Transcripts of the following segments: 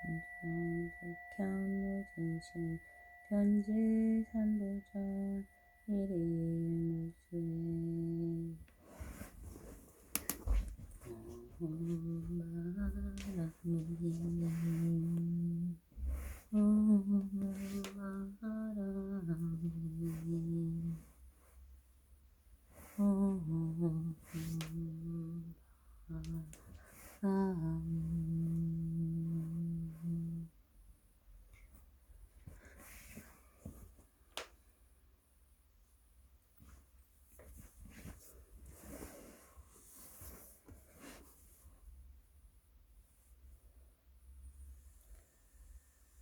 천천백향무진신 편지삼부전 일일무수에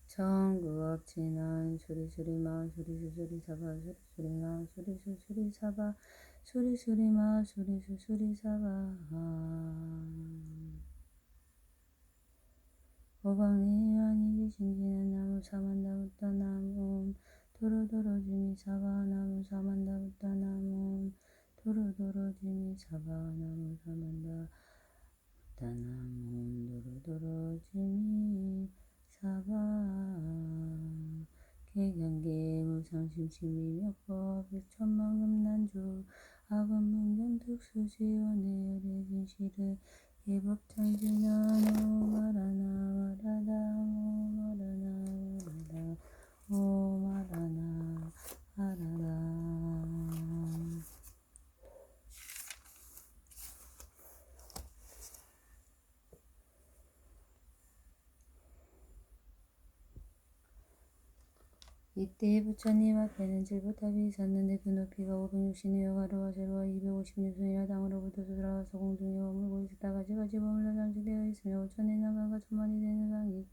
정구업진한 수리수리마 수리수수리사바 수리수리마 수리수수리사바 수리수리마 수리수수리사바 오방이 아니지 신기는 나무 사만다부터 나무 도로도로지미 사바 나무 사만다부터 나무 도로도로지미 사바 나무 사만다부터 나무 도로도로지미 사바 개경계 무상심심이몇법 백천만금난주 아금문경특수지원의 열애진실을 예법장진한 오마라나 마라다 오마라나 마라다 오마라나 마라다 이때 부처님 앞에는 질보탑이 있었는데 그 높이가 560리어 가로와 세로와 256리이나 땅으로부터 쏟아와서 공중에 머물고 있었다. 가지가지 머물러 장식되어 있으며 5천의 나가가 천만이 되는 강이고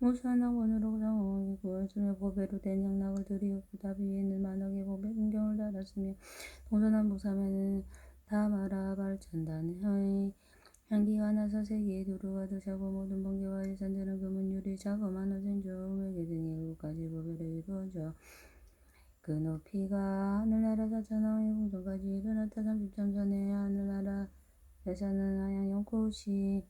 무수한 낙원으로 장엄하고 얼음에 보배로 된 양락을 들이었고 탑 위에는 만억의 보배 은경을 달았으며 동서남북삼에는 다마라 발천단의 향기가 나서 세계의 두루가 드셔고 모든 번개와 일산들은 금은 유리 자그마한 어진조 음에게 등의 일곱가지 보배로 이루어져 그 높이가 하늘나라 사천왕의 궁전까지 이르렀다. 30점 전에 하늘나라에서는 하양 연꽃이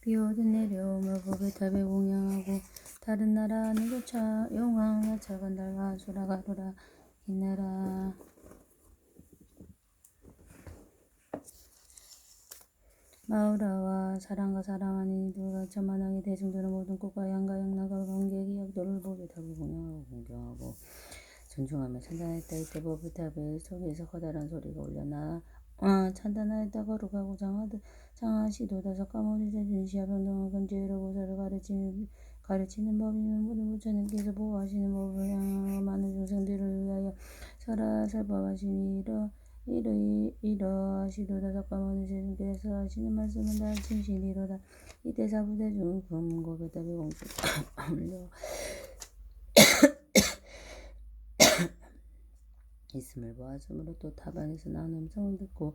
비오듯 내려오며 보배탑에 공양하고 다른 나라는 교차 용왕 야차건달과 수라가루라 긴나라 마우라와 사랑과 사랑하니 누가 천만왕의 대중들은 모든 꽃과 양과 양나가 번개의 약도를 보배탑을 공양하고 공경하고 존중하며 찬단했다. 이때 보배탑의 속에서 커다란 소리가 울려나 찬단하였다. 거룩하고 장하시도다. 석가모니 세준시야 평등한 금지로 보살을 가르치는 법이면 모든 부처님께서 보호하시는 법을 향하여 많은 중생들을 위하여 설법하시니 이러하시도다. 석가모니 세준께서 하시는 말씀은 다 진실이로다. 이때 사부대중 금고배탑의 공주가 올려 있음을 보았으므로 또 탑 안에서 나온 음성을 듣고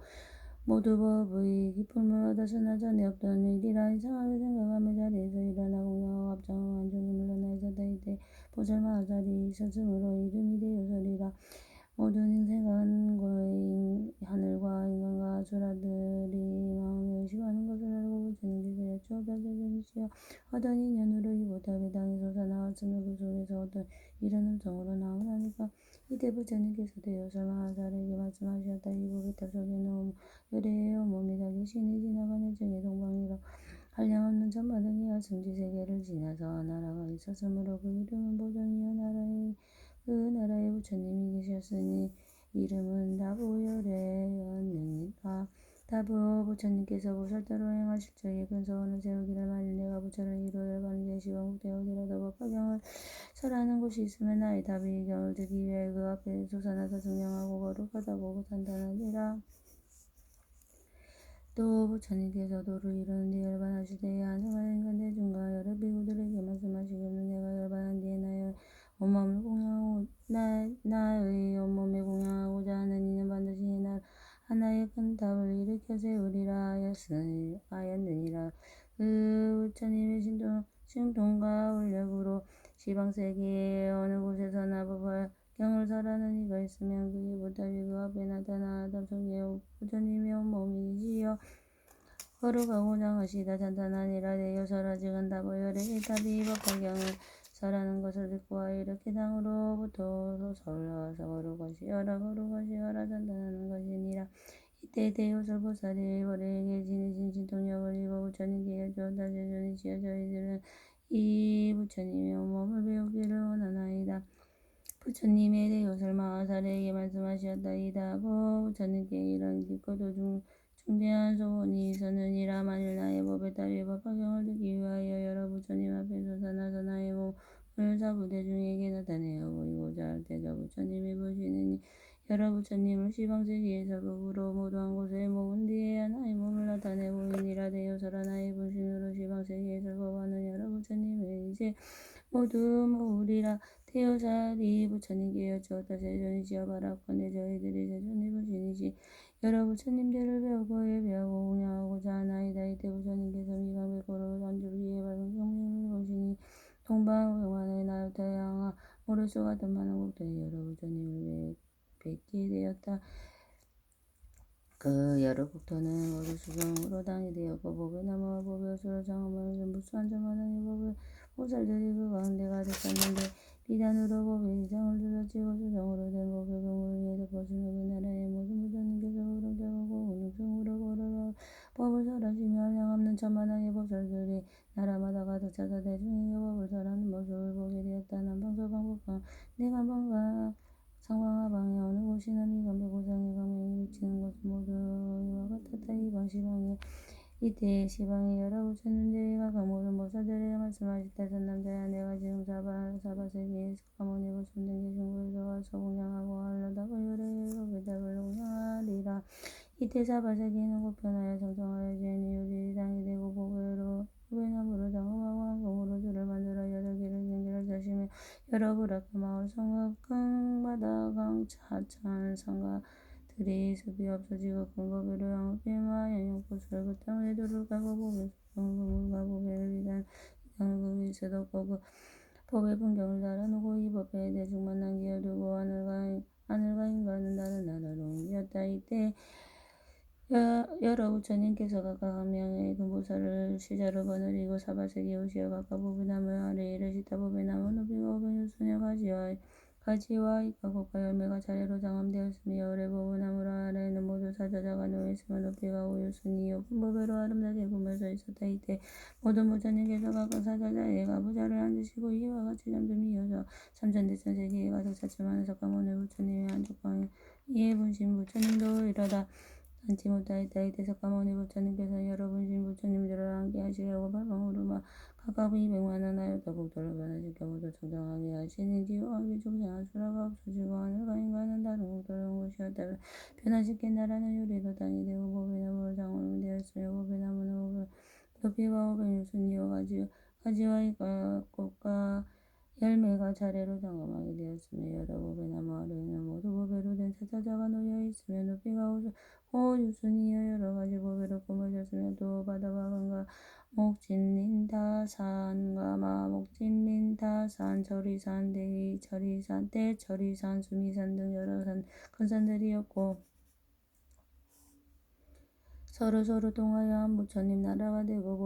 모두 법의 기쁨을 얻었으나 전에 없던 일이라 이상하게 생각하며 자리에서 일어나 공양하고 합장하고 안중에 물러나 있었다. 이때 보살마하살이 있었으므로 이름이 되어서리라. 모든 행세가 하늘과 인간과 아수라들이 마음에 의식하는 것을 알고 부처님께서 여쭈어 별대전이시여 어떤 인연으로 이 보탑의 땅에 솟아나왔으며 그 속에서 어떤 이런 음성으로 나오나니까. 이때 부처님께서 대여설마하살에게 말씀하셨다. 이 보배탑 속에는 열애의 몸이다. 계시니 지나가는 중에 동방이라 한량없는 천바등이와 승지세계를 지나서 나라가 있었으므로 그 이름은 보존이여. 그 나라에 부처님이 계셨으니 이름은 다부열애였느니라. 다부 부처님께서 보살도로 행하실 적에 큰 소원을 세우기를 만일 내가 부처를 이루어 가는 제시와 국대 어디라도 법화경을 설하는 곳이 있으면 나의 답이 이 경을 듣기 위해 그 앞에 솟아나서 증명하고 거룩하다고 단단하니라. 또 부처님께서 도를 이루는 뒤에 열반하시되 한성한 인간 대중과 여러 비구들에게 말씀하시기를 내가 열반한 뒤에 나의 온몸을 공양하고 나의 온몸에 공양하고자 하는 이는 반드시 하나의 큰 탑을 일으켜 세우리라 하였느니라. 그 부처님의 신통과 원력으로 시방세계의 어느 곳에서나 법화경을 경을 설하는 이가 있으면 그의 보답이 그 앞에 나타나 답송해 부처님의 온몸이지요. 거룩하고 장하시다 찬탄하니라. 내여 설하지 간다보열의 일답이 법화경을 설하는 것을 듣고 이렇게 당으로부터 설하서 거룩하시어라 거룩하시어라 찬탄하는 것이니라. 이때 대요설보살이 벌에게 지니신 진통력을 입어 부처님께 여쭈었다. 제존이시여 저희들은 이 부처님의 온몸을 배우기를 원하나이다. 부처님의 대요설 마하사에게 말씀하셨다이다. 부처님께 이런 깊고도 중대한 소원이 있었느니라. 만일 나의 법에 따위 법화경을 듣기 위하여 여러 부처님 앞에서 나서 나의 몸을 사부대중에게 나타내어 보이고자 할 때 저 부처님이 보시느니 여러 부처님을 시방세계에서 법으로 모두 한 곳에 모은 뒤에야 나의 몸을 나타내 보이니라. 대요설 하나의 분신으로 시방세계에서 법하는 여러 부처님의 이제 모두 모으리라. 대요살이 부처님께 여쭈었다. 세존이시여 바라건대 저희들이 세존의 분신이시 여러 부처님들을 배우고 예배하고 공양하고자 하나이다. 이때 부처님께서 미강백호로 단주기에 밝은 경명을 보시니 동방응환의 나요타양아 모를 수 같은 많은 국도에 여러 부처님을 뵙게 되었다. 그 여러 국토는 모두 수경으로 당이 되었고 법의 나무와 법의 수로 장엄하는 무수한 저만한 법의 보살들이 그 가운데 가득했는데 비단으로 법의 이상을 둘러치고 수정으로 된 법의 공을 위해 덮어주며 그 나라의 모든 부처님께서 흐름잡고 운육성으로 법을 설하시며 한량없는 천만왕의 법설들이 나라마다 가득 차서 대중에게 법을 설하는 모습을 보게 되었다. 남방서방 북방 내간방과 상방하방에 어느 곳이나 미간백고상의 강명이 미치는 것은 모두 이와 같았다. 이방 시방에 이때 시방에 여러 부처님들이 각각 모든 보살들에게 말씀하셨다. 전남자야 내가 지금 사바세계에 석가모니 부처님 계신 곳에서 와서 공양하고 하려다가 열의 법에답을 공양하리라. 이때 사바세계는 보편하여 정성하여 지은 이유들이 당이 되고 보배나무로 장엄하고 한공으로 줄을 만들어 8개를 경계를 자시며 여러 부락과 마을 성곽 바다 강 차찬 상가들이 숲이 없어지고 큰 보배로 양ωπ이마 영영꽃을 그 땅에 두를 깔고 보배 수정과 보배를 위한 이장을 그 위에 세웠고 그 법의 풍경을 달아놓고 이 법에 대중만 남겨두고 하늘과 인간은 다른 나라로 옮겼다. 이때 여러 부처님께서 각각 한 명의 금보살을 시자로 거느리고 사바세계에 오시어 각각 보배나무 아래에 이르시다. 보배나무 높이가 500유순여 가지와 잎과 꽃과 열매가 차례로 장엄되었으며 열의 보배나무 아래에는 모두 사자자가 놓여있으며 높이가 5유순이요 큰 보배로 아름답게 꾸며져 있었다. 이때 모든 부처님께서 각각 사자자의 가부좌를 앉으시고 이와 같이 잠잠히 이어져 삼천대천 세계에 가득 찼지만 석가모니 부처님의 한쪽방에 이에 분신 부처님도 이러다 앉지 못하였다. 이때 석가모니 부처님께서 여러 분신 부처님들을 함께 하시려고 발방으로 각각 200만원 하였다. 국토를 변화시켜 모두 청정하게 하시니 기호하기 족장한 수라가 없어지고 하늘과 인간은 다른 국토를 온 것이었다. 변화시킨 나라는 유리로 땅이 되고 보배나무로 장엄이 되었으며 보배나무는 높이가 500유순이요 가지와 잎과 꽃과 열매가 차례로 장엄하게 되었으며 여러 보배나무 아래에는 모두 보배로 된 사자자가 놓여 있으며 높이가 5유순이여 여러 가지 보배로 꾸며졌으며 또 바다와 강과 목진린다산과 마목진린다산 절이산 대절이산 대절이산 수미산 등 여러 큰 산들이었고 서로 통하여 한 부처님 나라가 되고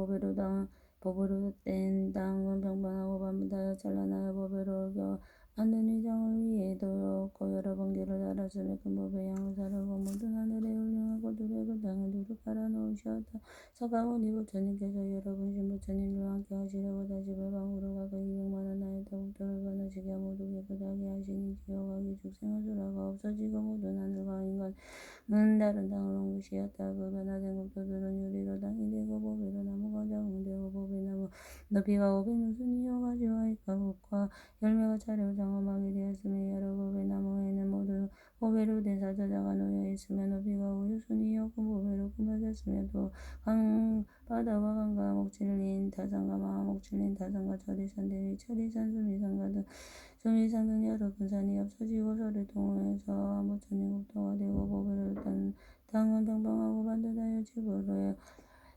법으로 된 땅은 평판하고 반듯하여 찬란하여 법으로 만든 위장을 위에 두었고 여러 번개를 달았으며 큰 법의 양을 사르고 모든 하늘에 훌륭한 꽃들에 그 땅에 두루 깔아 놓으셨다. 석가모니 부처님께서 여러 분신 부처님들과 함께 하시려고 다시 발방으로 가서 200만원 하였다. 국토를 변화시켜 모두 깨끗하게 하시니 기어가기 죽생한 수라가 없어지고 모든 하늘과 인간은 다른 땅을 온 것이었다. 그 변화된 국토들은 유리로 땅이 되고 보배로 나무가 적응되고 보배나무 높이가 500유순이요 가지와 잎과 꽃과 열매가 차례로 장엄하게 되었으며 여러 보배나무에는 모두 보배로 된 사자자가 놓여 있으며 높이가 5유순이요 큰 보배로 꾸며졌으며 또 바다와 강과 목질린 다산과 마목질린 다산과 절이산 대리절이산 수미산 등 여러 큰 산이 없어지고 서를 통해서 한 부처님 국토가 되고 보배로 된 땅은 평방하고 반듯하여 지구로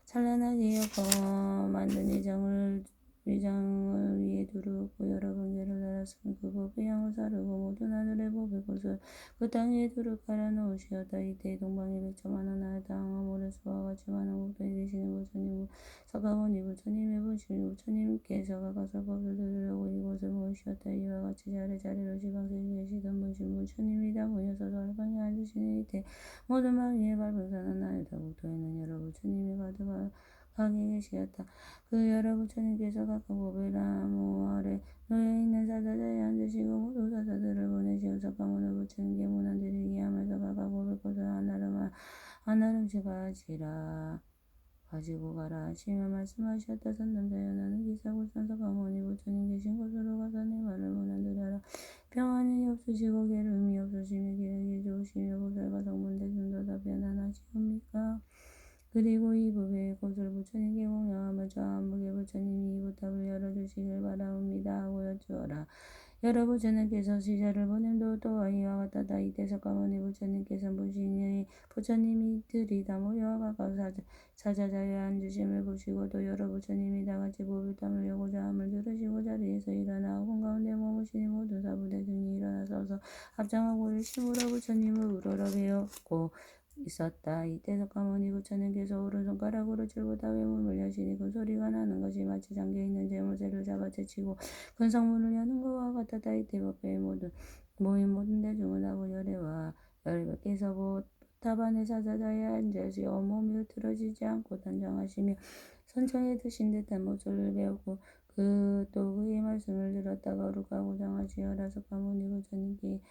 찬란하게 엮어 만든 위장을 위에 두르고 여러 번개를 달았으며 그 법의 양을 사르고 모든 하늘에 것을 그 땅에 두루 깔아놓으시었다. 이때 동방의 백천만원 나라 땅 모래수와 같이 많은 국도에 계시는 부처님 서가모니 부처님의 부신 부처님께서 가서 법을 들으려고 이곳을 모으셨다. 이와 같이 자리자리로 지방세에 계시던 부신 부처님이 다 모여서 설방에 앉으시니 이때 모든 방위에 밟은 산은 나이다. 국토에는 여러 부처님이 가득하게 계시었다. 그 여러 부처님께서 각각 보배나무 아래 놓여있는 사자자에 앉으시고 모두 사자들을 보내시어 석가모니 부처님께 문안드리게 하면서 각각 보배꽃을 한아름씩 가지고 가라 하시며 말씀하셨다. 선담자여 나는 기사고산 석가모니 부처님 계신 곳으로 가서 내 말을 문안드려라. 평안이 없으시고 게으름이 없으시며 기력이 좋으시며 보살과 성분 대중도 다 변안하시옵니까? 그리고 이 부배의 꽃을 부처님께 공양하며 저 안목의 부처님이 이 부탑을 열어주시길 바라옵니다 하고 여쭈어라. 여러 부처님께서 시자를 보냄도 또한 이와 같았다. 이때 석가모니 부처님께서 부신의 부처님들이 다 모여 각각 사자자에 앉으심을 보시고 또 여러 부처님이 다같이 법을 담으려고자 함을 들으시고 자리에서 일어나 온 가운데 머무시니 모든 사부대중이 일어나서 합장하고 일심으로 부처님을 우러러 배웠고 있었다. 이때 석가모니 부처님께서 오른손가락으로 줄보다 외문을 여시니 그 소리가 나는 것이 마치 잠겨있는 재물쇠를 잡아 제치고 큰 성문을 여는 것과 같았다. 이때 법회에 모인 모든 대중은 하고 열애와 열배께서 보탑 안에 사자자에 앉으시 온몸이 흐트러지지 않고 단정하시며 선청에 드신 듯한 모습을 배웠고 또 그의 말씀을 들었다가 거룩하고 장하시어라. 석가모니 부처님께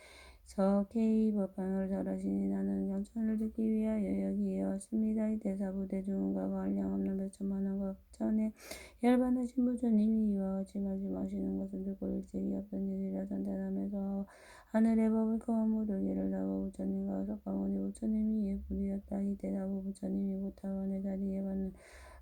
개의 법방을 설하시니 나는 경천을 듣기 위하여 여기에 왔습니다. 이때 사부대중과 한량없는 백천만원 각천에 열반하신 부처님이 이와 같이 말씀하시는 것을 듣고 일찍이 없던 일이라 선탄하면서 하늘의 법을 거한 무더기를 다고 부처님과 석가모니 부처님이 예불이었다. 이때 사부 부처님이 보타원의 자리에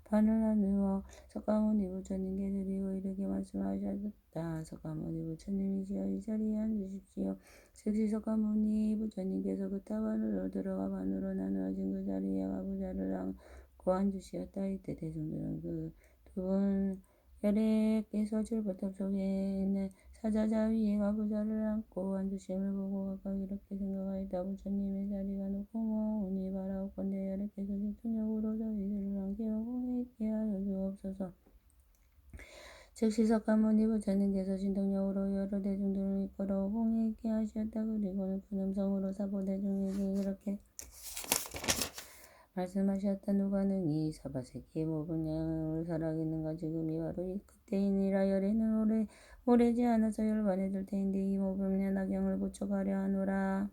반을 나누어 석가모니 부처님께 드리고 이렇게 말씀하셨다. 석가모니 부처님이시여 이 자리에 앉으십시오. 즉시 석가모니 부처님께서 그 탑 안으로 들어가 반으로 나누어진 그 자리에 가부좌를 안고 앉으시었다. 이때 대중들은 그 두 분 열애께서 줄보탑 속에 있는 사자자 위에 가부좌를 안고 앉으심을 보고 각각 이렇게 생각하였다. 부처님의 자리가 높고 머우니 바라옵건대 열애께서 집중력으로 저희들을 안기어 공에 있게 하여 주옵소서. 즉시 석가모니 부처님께서 신통력으로 여러 대중들을 이끌어 공에 있게 하셨다. 그리고는 큰 음성으로 사부대중에게 이렇게 말씀하셨다. 누가 능히 사바세끼의 모든 양을 살아있는가? 지금이 바로 이 그때이니라. 열애는 오래지 않아서 열반해질 때인데 이 모범년 악영을 부축하려 하노라.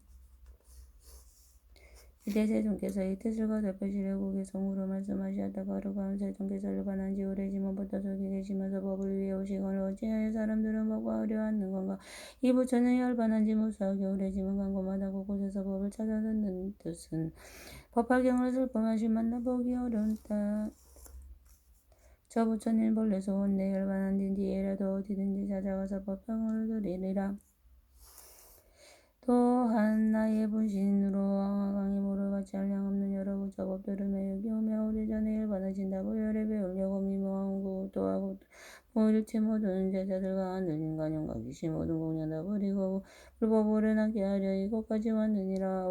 이때 세존께서 이 뜻을 거듭하시려고 개성으로 말씀하셨다. 거룩한 세존께서 열반한 지 오래지만 부터 속에 계시면서 법을 위해 오시거늘 어찌하여 사람들은 법과 어려워하는 건가? 이 부처는 열반한 지 무수하게 오래지만 광고마다 곳곳에서 법을 찾아 듣는 뜻은 법화경을 슬픔하시 만나보기 어려운다. 저 부처님 본래 소원 내 열반한 뒤에라도 어디든지 찾아가서 법화경을 드리리라. 또한 나의 분신으로 왕하강의 모르같이 한량없는 여러 부처법들을 매여 기우며 오래전에 열반하신다고 열애 배우려고 미모하고 또하고 일체 모든 제자들과 하늘 인간형과 귀신 모든 공연다 버리고 불법을 남게 하려 이곳까지 왔느니라.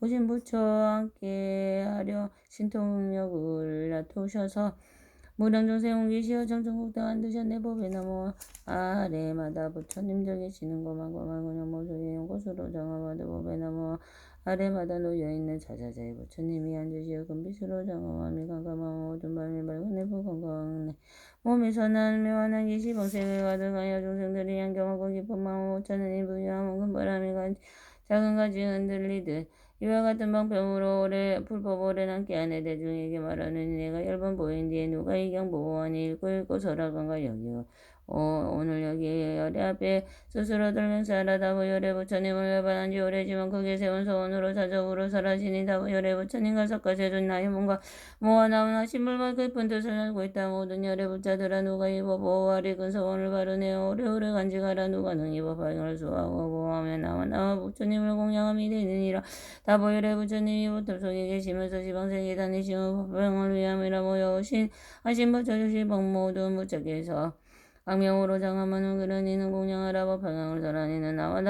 오신 부처 함께 하려 신통력을 나토셔서 무량중생 옮기시어 정천국당 앉으셨네. 법에 나무 아래마다 부처님들 계시는 곳만 고만군형 모서리의 곳으로 정함하되 법에 나무 아래마다 놓여있는 자자자의 부처님이 앉으시어 금빛으로 정함하며 깜깜한 모든 밤에 밝은 내부 건강한 몸에서 난 묘한한 기시봉생을 가득하여 중생들이 양경하고 기쁜 마음 못 찾는 이 부유함은 큰바람이 작은 가지 흔들리듯 이와 같은 방편으로 불법 오래 남게 하네. 대중에게 말하느니 내가 10번 보인 뒤에 누가 이 경보원이 읽고 설하건가 여기요. 오늘 여기 열애 앞에 스스로 들면서 다보 열애 부처님을 열반한 지 오래지만 크게 세운 소원으로 사적으로 설하시니 다보 열애 부처님과 석가세존 나의 몸과 모아 나오나 신물과 깊은 뜻을 알고 있다. 모든 열애 부자들아 누가 이 법오와리 큰 소원을 바르네요. 오래오래 간직하라. 누가 능히 법화경을 수하고 보호하며 나와 부처님을 공양함이 되느니라. 다보 열애 부처님이 보탑 속에 계시면서 지방세계 다니시며 법화경을 위함이라 모여오신 하신 부처주시 법모든 부처께서 악명으로 장하면은 그러니는 공양하라. 법화경을 설하니는 나와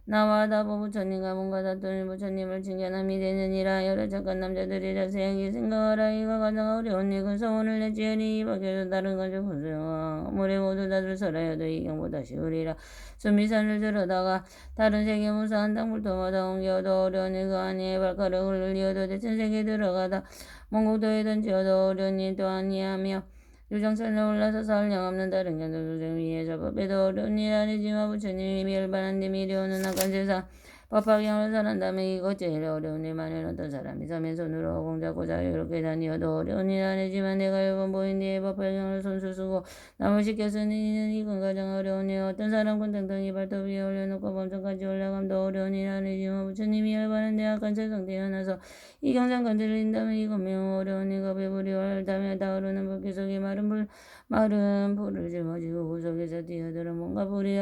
나와 다보 부처님과 뭔가 다투는 부처님을 칭찬함이 되느니라. 여러 착한 남자들이 자세하게 생각하라. 이가 가장 어려운 일은 소원을 내지으니 이 밖에서 다른 것을 구수와 물에 모두 다들 설하여도 이 경보다 쉬우리라. 수미산을 들어다가 다른 세계 무사한 땅불토마다 옮겨도 어려운 일 그 안에 발가락을 흘리어도 대천 세계에 들어가다 먼국도에 던지어도 어려운 일 또 아니하며 유정선에 올라서 사흘 양없는 다른 견도조정 위에서 법에도 어려운 일 아니지만 부처님이 멸반한 데 미려오는 악한 세상 법화경을 살한다면 이것 제일 어려운 일만은 어떤 사람이 섬에 손으로 공잡고 자유롭게 다니어도 어려운 일 아니지만 내가 일본 보인 뒤에 법화경을 손수 쓰고 남을 시켰으니 이는 이건 가장 어려운 일. 어떤 사람 군등등이 발톱 위에 올려놓고 범선까지 올라감도 어려운 일 아니지만 부처님이 열반한 데 악한 세상 태어나서 이 경상 건드린다면 이건 매우 어려운 일과 배불리 앓다며 타오르는 불기 속에 마른 불을 짊어지고 그 속에서 뛰어들어 뭔가 불이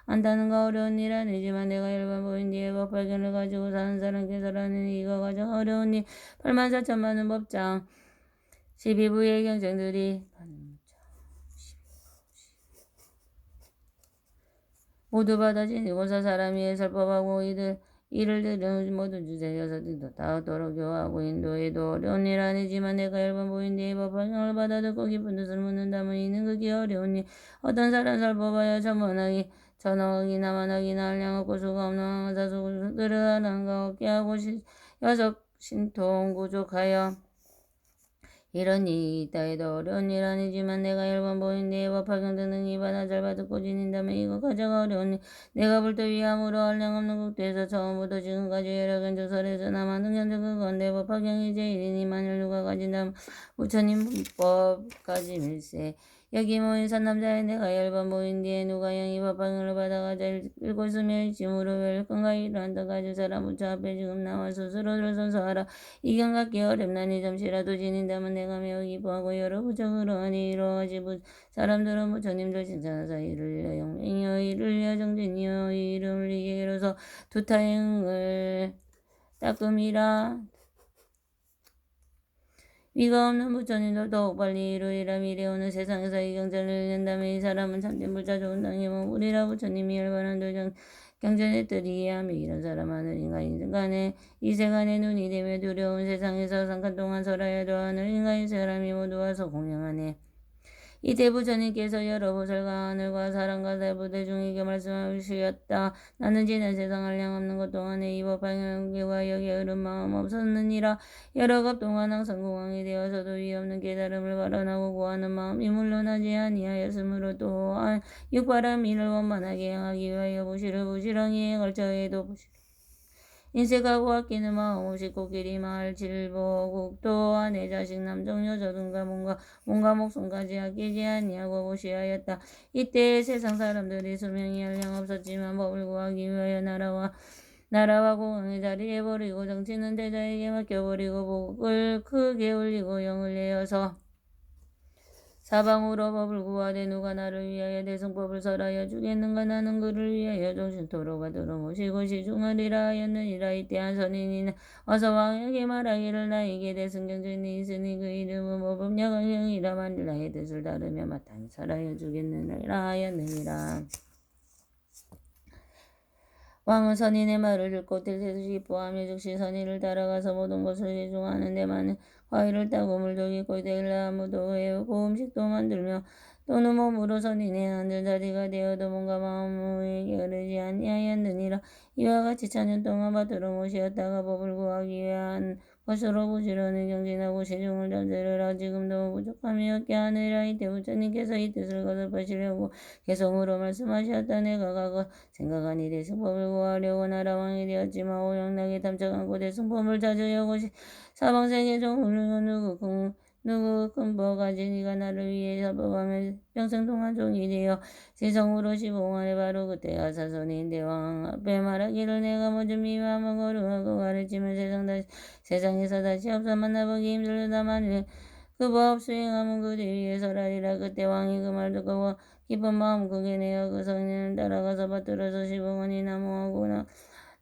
안다는 거 어려운 일 아니지만 내가 일반 보인 뒤에 법발견을 가지고 사는 사람께서라는 이거 가장 어려운 일. 84,000만은 법장 12부의 경쟁들이 모두 받아 지니고서 사람이 설법하고 이를 들은 모든 주제 여서들도 닿도록 교화하고 인도에도 어려운 일 아니지만 내가 일반 보인 뒤에 법화경을 받아 듣고 깊은 뜻을 묻는다면 이는 그게 어려운 일. 어떤 사람 설법하여 전원하기나 만하기나 한량 없고 수가 없는 황사수들을 하나가 없게 하고 여섯 신통 부족하여 이런 일이 있다 해도 어려운 일 아니지만 내가 일반 보인 뒤에 법화경 듣는 이바나 잘 받고 지닌다면 이거 가장 어려운 일. 내가 볼때 위함으로 한량없는 국대에서 처음부터 지금까지 여러 견적설에서 남아는 견적 그건 내 법화경이 제일이니 만일 누가 가진다면 부처님 불법까지 밀세. 여기 모인 산남자에 내가 열반 모인 뒤에 누가 영이 법화경을 받아가자 읽고 있으며 일침으로 열건가 일한다 가진 사람 부처 앞에 지금 나와 스스로를 선서하라. 이경 갖기 어렵나니 잠시라도 지닌다면 내가 매우 기뻐하고 여러 부적으로 하니 이러하지 사람들은 부처님들 칭찬하사 이를 위하여 영맹이여 이를 위하여 정진이여 이 이름을 이게 이뤄서 두타행을 닦음이라. 위가 없는 부처님도 더욱 빨리 이루리라. 미래 오는 세상에서 이 경전을 읽는다면 이 사람은 참된 불자 좋은 땅에 머무리라. 부처님이 열반한 도정 경전했더니 이해하며 이런 사람 하늘 인간의 이 세간의 눈이 되며 두려운 세상에서 삼간 동안 설하여도 하늘 인간의 사람이 모두 와서 공양하네. 이때 부처님께서 여러 보살과 하늘과 사람과 대부대 중에게 말씀하시었다. 나는 지난 세상 한량 없는 것 동안에 이 법화경과 여기에 흐른 마음 없었느니라. 여러 급 동안 항상 공황이 되어서도 위없는 깨달음을 발언하고 구하는 마음이 물러나지 아니하였으므로 또한 육바람 이를 원만하게 행하기 위하여 부지런히 걸쳐해도 인색하고 아끼는 마음 없이 코끼리 말 질보국도 내 자식 남종 여자든가 뭔가 목숨까지 아끼지 아니하고 무시하였다. 이때 세상 사람들이 수명이 한량 없었지만 법을 구하기 위하여 나라와 공황의 자리에 버리고 정치는 대자에게 맡겨버리고 복을 크게 올리고 영을 내어서 사방으로 법을 구하되 누가 나를 위하여 대승법을 설하여 주겠는가. 나는 그를 위하여 종신토록 받으러 모시고 시중하리라 하였느니라. 이때 한 선인이 어서 왕에게 말하기를 나에게 대승경전이 있으니 그 이름은 모범야광경이라. 만일 나의 뜻을 다르며 마땅히 설하여 주겠느니라 하였느니라. 왕은 선인의 말을 듣고 뜻에서 기뻐하며 즉시 선인을 따라가서 모든 것을 시중하는 데만은 과일을 따고 물도 깃고 나무도 해오고 음식도 만들며 또는 몸으로 선인의 앉은 자리가 되어도 뭔가 마음에 게으르지 아니하였느니라. 이와 같이 1000년 동안 받들어 모시었다가 법을 구하기 위한 것으로 부지런히 경진하고 시중을 전제르라. 지금도 부족함이 없게 하느니라. 이때 부처님께서 이 뜻을 거듭하시려고 개성으로 말씀하셨다. 내가 과거 생각하니 대승법을 구하려고 나라 왕이 되었지만 오영락에 탐착한 곳 대승법을 찾으려고 사방세계 종을 누구 근보 가진 이가 나를 위해 사법하며 평생 동안 종이 되어 세성으로 시봉하네. 바로 그때 아사선인 대왕 앞에 말하기를 내가 모든 미화만 거루하고 가르치면 세상에서 다시 없어 만나보기 힘들다만 그 법 수행하면 그 대위에 설하리라. 그때 왕이 그 말 듣고 기쁜 마음 크게 내어 그 성인을 따라가서 받들어서 시봉하니 나무하고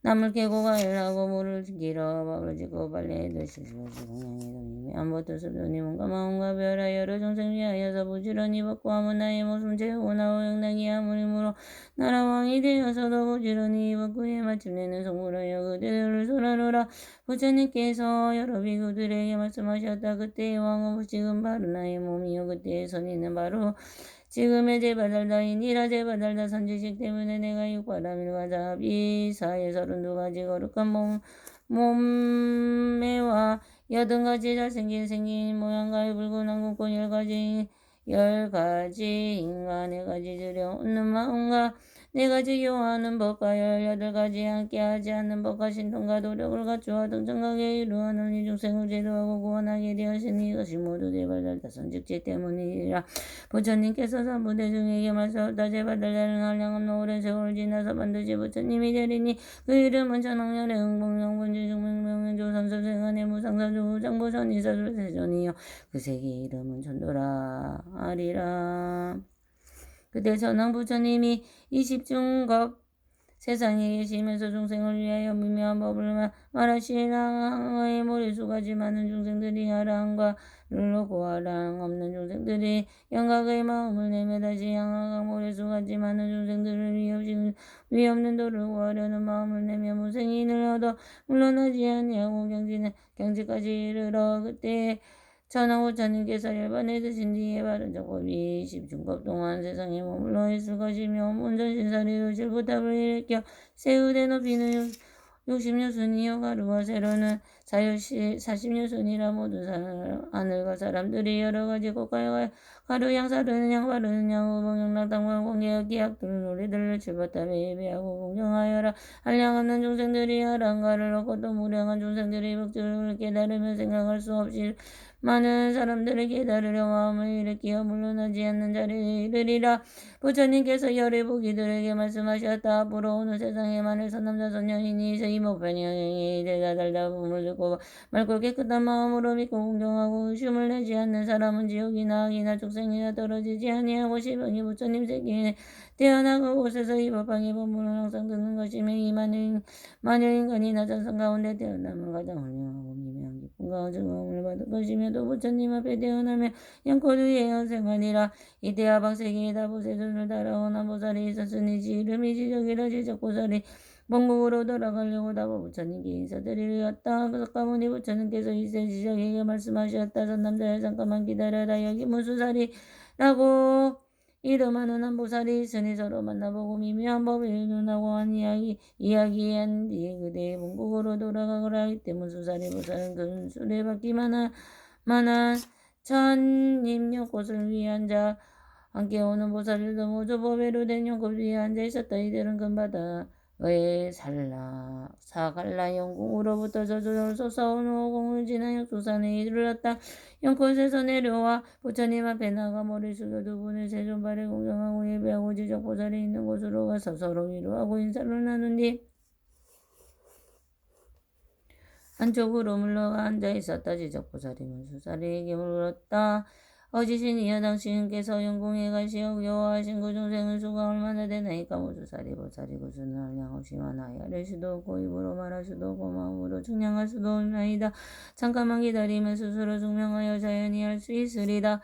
나물 캐고 가열하고 물을 길어 밥을 짓고 빨래 드시고 공양이 동이며 안부터 습도니 몸과 마음과 별하 여러 정생 위하여서 부지런히 벗고 하면 나의 목숨 채우고 나오 영당이 아무림으로 나라 왕이 되어서도 부지런히 벗고 에 마침내는 성불하여 그대들을 소라노라. 부처님께서 여러 비구들에게 말씀하셨다. 그때의 왕은 지금 바로 나의 몸이요 그때의 선인은 바로 지금의 제바달다이니라. 제바달다 선지식 때문에 내가 육바라밀과 자비 사의 32가지 거룩한 몸매와 80가지 잘생긴 생긴 모양과 붉은 왕국과 10가지 인간의 가지 주려 웃는 마음과 4가지 요하는 법과 18가지 함께하지 않는 법과 신통과 노력을 갖추어 등정하게 이루어는 이 중생을 제도하고 구원하게 되었으니 이것이 모두 제발달다 선직지 때문이라. 부처님께서 삼부대중에게 말씀하셨다. 제발달다는 한량없는 오랜 세월을 지나서 반드시 부처님이 되리니 그 이름은 천왕년의 응봉영분지 중명명조삼섭생안의 무상사주 장보선이사술세존이요 그 세계 이름은 전도라 아리라. 그때 천왕 부처님이 20중겁 세상에 계시면서 중생을 위하여 미묘한 법을 말하시나의 머리수가지 많은 중생들이 하랑과 룰로고 하랑 없는 중생들이 영각의 마음을 내며 다시 양하강 머리수가지 많은 중생들을 위 없는 도를 구하려는 마음을 내며 무생인을 얻어 물러나지 아니하고 경지까지 이르러. 그때 천황 부처님께서 열반에 드신 뒤에 바른 정법이 20중급 동안 세상에 머물러 있을 것이며 온전신사리로 질부탑을 일으켜 세우되 높이는 60류순이요 가루와 세로는 40류순이라 모든 하늘과 사람들이 여러가지 꽃과 가루 양사르는 양 바르는 양 우봉영락당과 공개와 기약들을 노래들을 질부탑에 예배하고 공경하여라. 한량없는 중생들이 하랑가를 얻고 또 무량한 중생들이 복주를 깨달으며 생각할 수 없이 많은 사람들을 깨달으려 마음을 일으키어 물러나지 않는 자리에 이르리라. 부처님께서 열의 보기들에게 말씀하셨다. 앞으로 오는 세상에 많은 선남자 선녀인이 이목변형에 대다달다 붐을 듣고 맑고 깨끗한 마음으로 믿고 공경하고 의심을 내지 않는 사람은 지옥이나 악이나 축생이나 떨어지지 아니하고 시방이 부처님 세계에 태어나 그곳에서 이 법방의 법문을 항상 듣는 것이며 이 만여 인간이나 전성 가운데 태어나면 가장 훌륭하고 미묘한 기쁨과 즐거움을 받을 것이며 또 부처님 앞에 태어나면 영코두의 영생하니라. 이때야 박세기에다 보세존을 따라온 한보살이 있었으니 지 이름이 지적이라. 지적보살이 본국으로 돌아가려고 다보 부처님께 인사드리렸다. 석가모니 부처님께서 이세 지적에게 말씀하셨다. 선남자야 잠깐만 기다려라. 여기 무수살이라고 이름하는 한보살이 있으니 서로 만나보고 미묘한 법을 의논하고 한 이야기한 뒤에 그대의 본국으로 돌아가거라. 이때 무수살이 보살은 그 수레바퀴만한 천임연꽃을 위한 자 함께 오는 보살들도 모두 법회로 된 연꽃 위에 앉아 있었다. 이들은 금바다의 사갈라 영궁으로부터 저절로 솟아온 호공을 지나 역수산에 이르렀다. 연꽃에서 내려와 부처님 앞에 나가 머리 숙여 두 분의 세존발에 공경하고 예배하고 지적보살이 있는 곳으로 가서 서로 위로하고 인사를 나눈 뒤 안쪽으로 물러가 앉아 있었다. 지적보살이 문수살이에게 물었다. 어지신이여 당신께서 영궁에 가시어 여호하신 그 중생의 수가 얼마나 되나이까. 무수살이 보살이 그 수는 한량없이 많아야 할 수도 없고 입으로 말할 수도 없고 마음으로 측량할 수도 없나이다. 잠깐만 기다리면 스스로 증명하여 자연히 할 수 있으리다.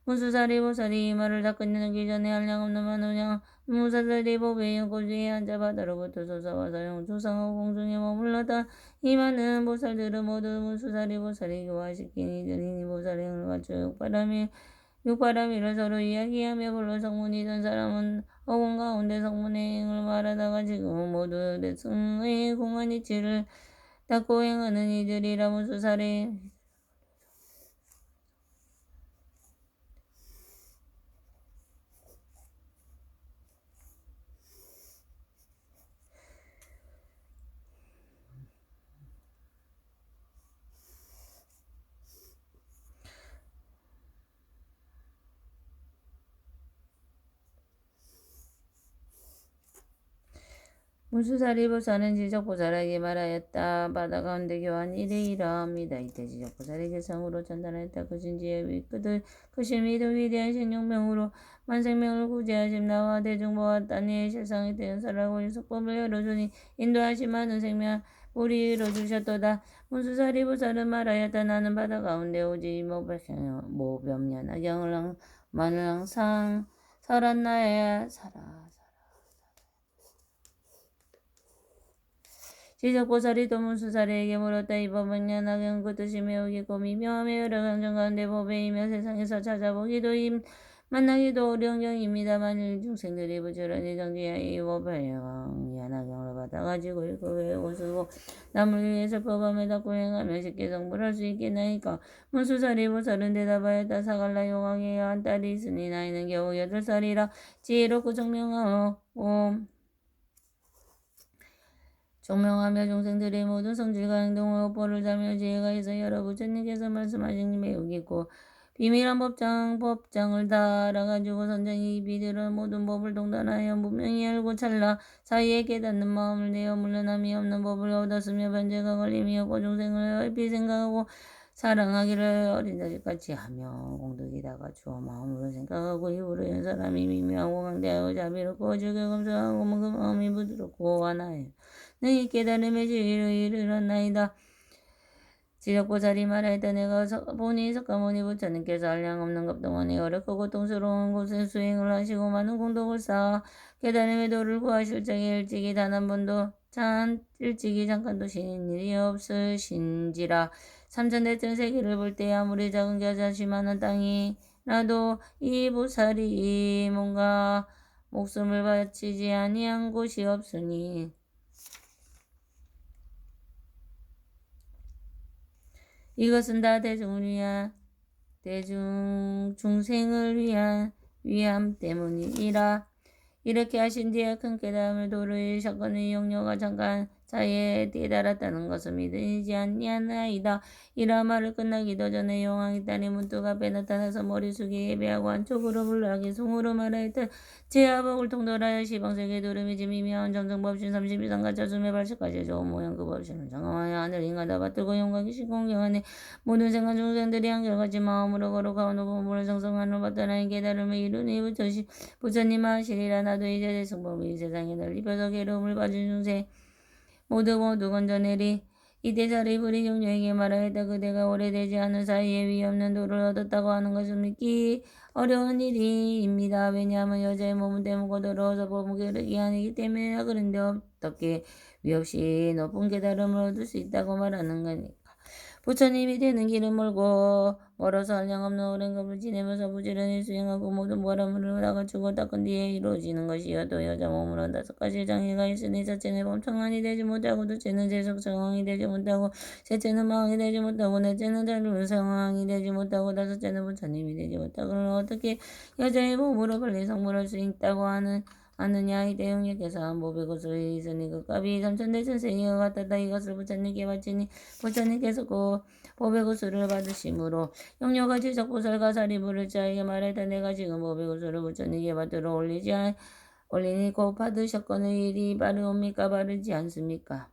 무수살이 보살이 이 말을 다 끝내기 전에 한량없는 많은 무사살이 법의 연꽃 위에 앉아 바다로부터 솟아와서 영조상하고 공중에 머물렀다. 이 많은 보살들은 모두 무수살이 보살이 교화시킨 이들이니 보살의 행을 갖추어 육바라밀을 서로 이야기하며 물론 성문이던 사람은 어원 가운데 성문의 행을 말하다가 지금은 모두 대승의 공한 이치를 닦고 행하는 이들이라. 무수살이 문수사리보살은 지적보살에게 말하였다. 바다 가운데 교환 이래 이러합니다. 이때 지적보살에게 성으로 전달하였다. 그 진지의 그 실미도 위대한 신용명으로 만생명을 구제하심 나와 대중보았다니 실상이 대연사라고 유속법을 열어주니 인도하심 많은 생명 우리 이루어주셨도다. 문수사리보살은 말하였다. 나는 바다 가운데 오지 모변연하경을 만을 항상 살았나야 살아. 지적보살이 도문수사리에게 물었다. 이 법은 연하경 그 뜻이 매우 깊고 미묘하며 여러 경전 가운데 법에이며 세상에서 찾아보기도 만나기도 어려운 경입니다. 만일 중생들이 부지런히 정지하여 이 법을 연하경으로 받아가지고 읽고 외우고 쓰고 남을 위해서 법함에 닦고 행하며 쉽게 성불할 수 있겠나이까. 문수사리 보살은 대답하였다. 사갈라 용왕의 한 딸이 있으니 나이는 겨우 8살이라 지혜롭고 종명하며 중생들의 모든 성질과 행동을 법을 자며 지혜가 있어 여러 부처님께서 말씀하신 매우 깊고 비밀한 법장을 다 알아가지고 선장이 비들은 모든 법을 동단하여 분명히 알고 찰나 사이에 깨닫는 마음을 내어 물러남이 없는 법을 얻었으며 변제가 걸림이 없고 중생을 얼핏 생각하고 사랑하기를 어린아이같이 하며 공덕에다가 주어 마음으로 생각하고 입으로 연 사람이 미묘하고 강대하고 자비롭고 어질게 검소하고 그 마음이 부드럽고 완화해 너희 깨달음의 지위를 이르렀나이다. 지적보살이 말하였다. 내가 보니 석가모니 부처님께서 한량없는 급동안에 어렵고 고통스러운 곳에 수행을 하시고 많은 공덕을 쌓아 깨달음의 도를 구하실 적에 일찍이 단 한 번도 일찍이 잠깐도 쉬는 일이 없으신지라. 삼천대천 세계를 볼 때 아무리 작은 겨자씨만한 땅이라도 이 보살이 뭔가 목숨을 바치지 아니한 곳이 없으니 이것은 다 중생을 위한 위함 때문이라. 이렇게 하신 뒤에 큰 깨달음을 도를 사건의 용녀가 잠깐 사이에 깨달았다는 것을 믿으지 아니하나이다. 이라 말을 끝나기도 전에 용왕이 딸이 문득 앞에 나타나서 머리 숙여 예배하고 한쪽으로 불락이 송으로 말하였다. 제하복을 통돌하여 시방세계 도름이지 미묘한 정성법신 32상 가짜 수매 발식까지 좋은 모양 그 법신을 장엄하여 하늘 인가다 받들고 영광이 신공경하니 모든 생각 중생들이 한결같이 마음으로 거룩하고 높은 물을 성성하는 받다라는 깨달음을 이루니 부처님 하시리라. 나도 이제 대승법이 세상에 널리 펴서 괴로움을 받은 중생 모두 건져내리. 이때 자리 부리 용녀에게 말하였다. 그대가 오래되지 않은 사이에 위없는 도를 얻었다고 하는 것을 믿기 어려운 일입니다. 왜냐하면 여자의 몸은 때문고 더러워서 법은 게으르기 아니기 때문이라. 그런데 어떻게 위없이 높은 깨달음을 얻을 수 있다고 말하는 거니까. 부처님이 되는 길은 멀어서 한량없는 오랜 겁을 지내면서 부지런히 수행하고 모든 바람을 나가주고 닦은 뒤에 이루어지는 것이요. 또 여자 몸으로 5가지 장애가 있으니 첫째는 범청한이 되지 못하고 둘째는 재석성왕이 되지 못하고 셋째는 마왕이 되지 못하고 넷째는 자율성왕이 되지 못하고 다섯째는 부처님이 되지 못하고 그러면 어떻게 여자의 몸으로 빨리 성불할 수 있다고 아느냐. 이때 용녀께서 한 보배 구슬을 있으니 그 값이 3,000대천생이와 같았다. 이것을 부처님께 바치니 부처님께서 그 보배 구슬을 받으심으로 용녀가 지적보살과 사리부를 자에게 말했다. 내가 지금 보배 구슬을 부처님께 받들어 올리니 곧 받으셨거늘 일이 빠르옵니까 빠르지 않습니까?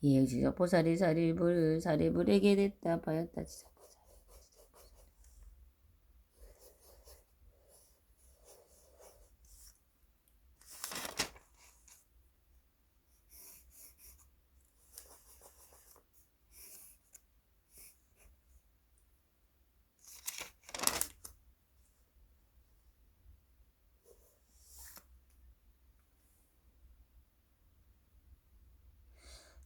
이에 지적보살이 사리불에게 대답하였다.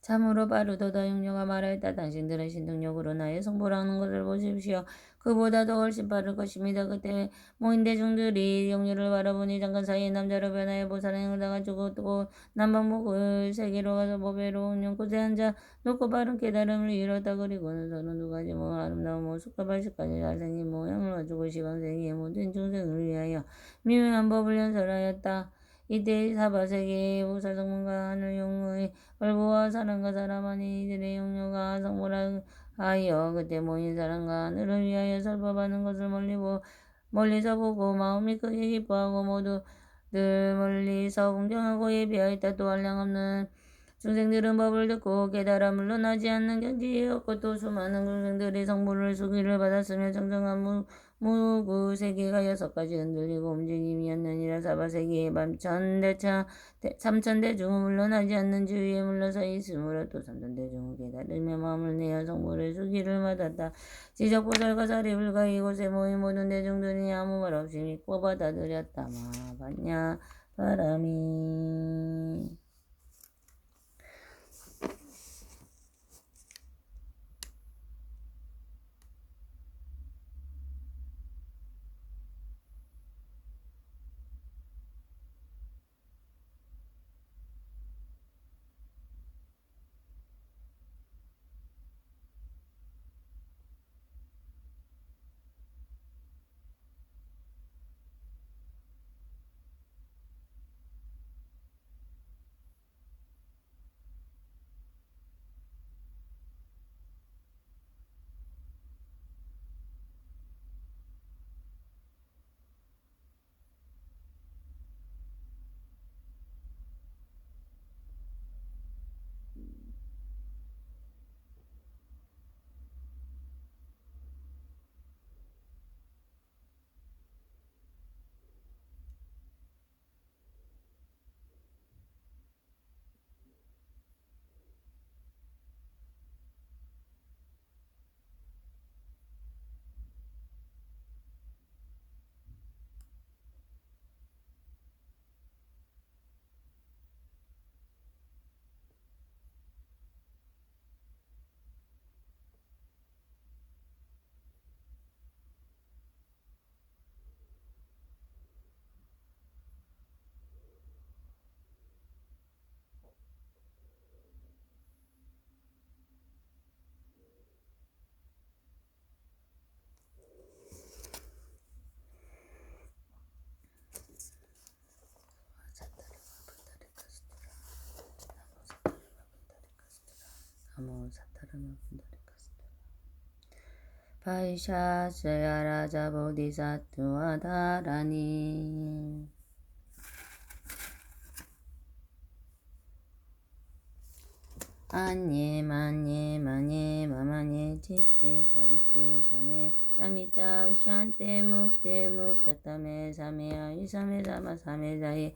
참으로 빠르도다. 용녀가 말하였다. 당신들은 신등력으로 나의 성불하는 것을 보십시오. 그보다 더 훨씬 빠를 것입니다. 그때 모인 대중들이 용녀를 바라보니 잠깐 사이에 남자로 변하여 보살행을 당가지고 또 남방목을 세계로 가서 보배로 운영 곳에 앉아 높고 빠른 깨달음을 이뤘다. 그리고는 서른 두 가지 아름다운 모습과 발식까지 잘생긴 모양을 가지고 시방세계의 모든 중생을 위하여 미묘한 법을 연설하였다. 이때 사바세계의 보살성문과 하늘 용의 얼부와 사람과 사람 아닌 이들의 용녀가 성불하여 그때 모인 사람과 하늘을 위하여 설법하는 것을 멀리서 보고 마음이 크게 기뻐하고 모두 들 멀리서 공경하고 예비하였다. 또 한량 없는 중생들은 법을 듣고 깨달아 물러나지 않는 견지였고 또 수많은 중생들이 성불을 수기를 받았으며 정정한 무구세계가 6가지 흔들리고 움직임이었느니라. 사바세계의 밤천대차 삼천대중은 물러나지 않는 주위에 물러서 있으므로 또 삼천대중은 깨달으며 마음을 내어 성불의 수기를 받았다. 지적보살과 사리불가 이곳에 모인 모든 대중들이 아무 말 없이 믿고 받아들였다. 마반야 바람이 나모 사타라마 분다리카스타 바이샤스야 라자 보디사투와 다라니 안예 만예 만예 마마예 지떼 자리떼 샤메 사미타 위샨떼 묵떼 묵타타메 사메야 이사메 사마 사메 자예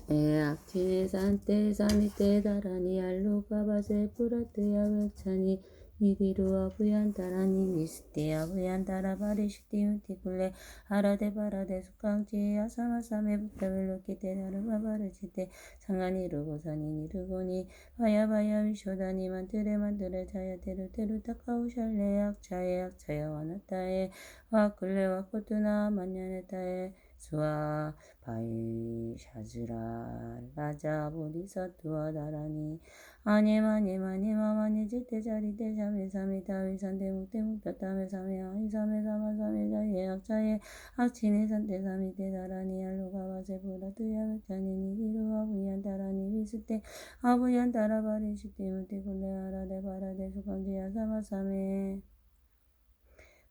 악취 산떼 사미떼 다라니 알로가바세 뿌라떼야 웹차니 니디루아 부얀따라니 미스테야 부얀따라 바리슈티 우티굴레 아라데 바라데 숙강지 아사마사메 부타벨로키테 다르마 바르치테 상가니루고사니 니르고니 바야바야 미쇼다니 만트레 만트레 자야 테루테루 타카우샬레 악차에 악차야 와나타에 와클레 와코투나 만냐네타에 수아 바이 샤즈라 라자 보디사투와 다라니 아니마니마니 마마니 지테 자리테 샤메 사미타 위산테 묵테 묵타타메 사메 아이사메 사마 사메 자예 악자예 악치네 산테 사미테 다라니 알로가바세 보라투야 웨차니 니디루아 부얀 다라니 비스테 아부얀 다라바리 시테 무테 굴레 아라데 바라데 수강지야 사마 사메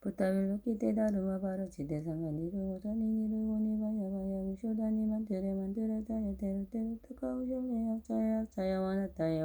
부타빌로키테 다르마 바르치테 상가니르고 자니니르고니 바야바야 미쇼다니 만테레 만테레 자야 테르테르 타카우샬레 악자야 악자야 와나타에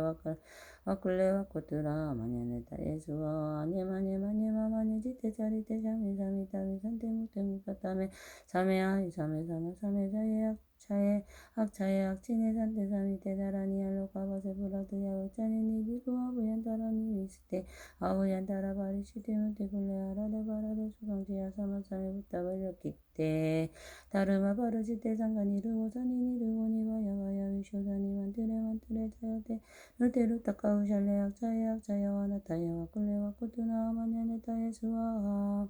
와쿨레 와코투라 마냐네타에 수와 아니마니 마니마마니 지테 자리테 샤미 사미타 위산테 무테 무타타메 사메아 이사메 사마 사메 자예 악차에 악차에 악치네 산테 사미테 다라니 알로가바세 브라드야 웨차니 니디구아 부얀 다라니 미스테 아우얀 다라바리 시테무테 굴레 아라데 바라데 수강지야 사마사메 부타발렸기때 다르마 바르지테 상가니르고 사니니르고니 바야바야 위쇼다니 만트레 만트레 자야테 루테루 타카우샬레 악자야 악자야 와나타야 와쿨레 와코투나 마냐네타에 수아하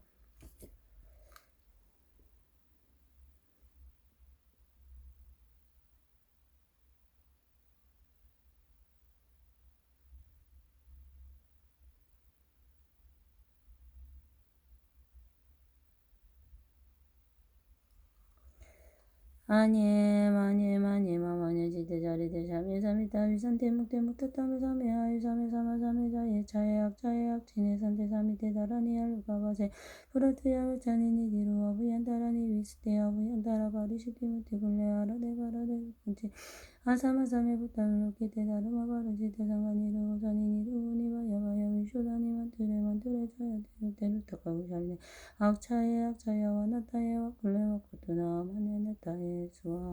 마마냐 지대 자리대 샤메 사미타 위산테 묵테 묵타타메 사메 아이 사메 사마 사메 자예 차예악 지네 산테 사미테 다라니 알루가바세 프로트야 자니니 디루와 부얀다라니 위스테야 부얀다라 바리시티 무테 굴레 아라데 가라데 펀체 아사마사메 부타르로케 테다르마 바르지테 상가니루 자니니루 니바야바야 미쇼다니 만투레 자야 테루 타카우샬레 악차야와 나타야와 굴레와 코토나 마냐나타예 수아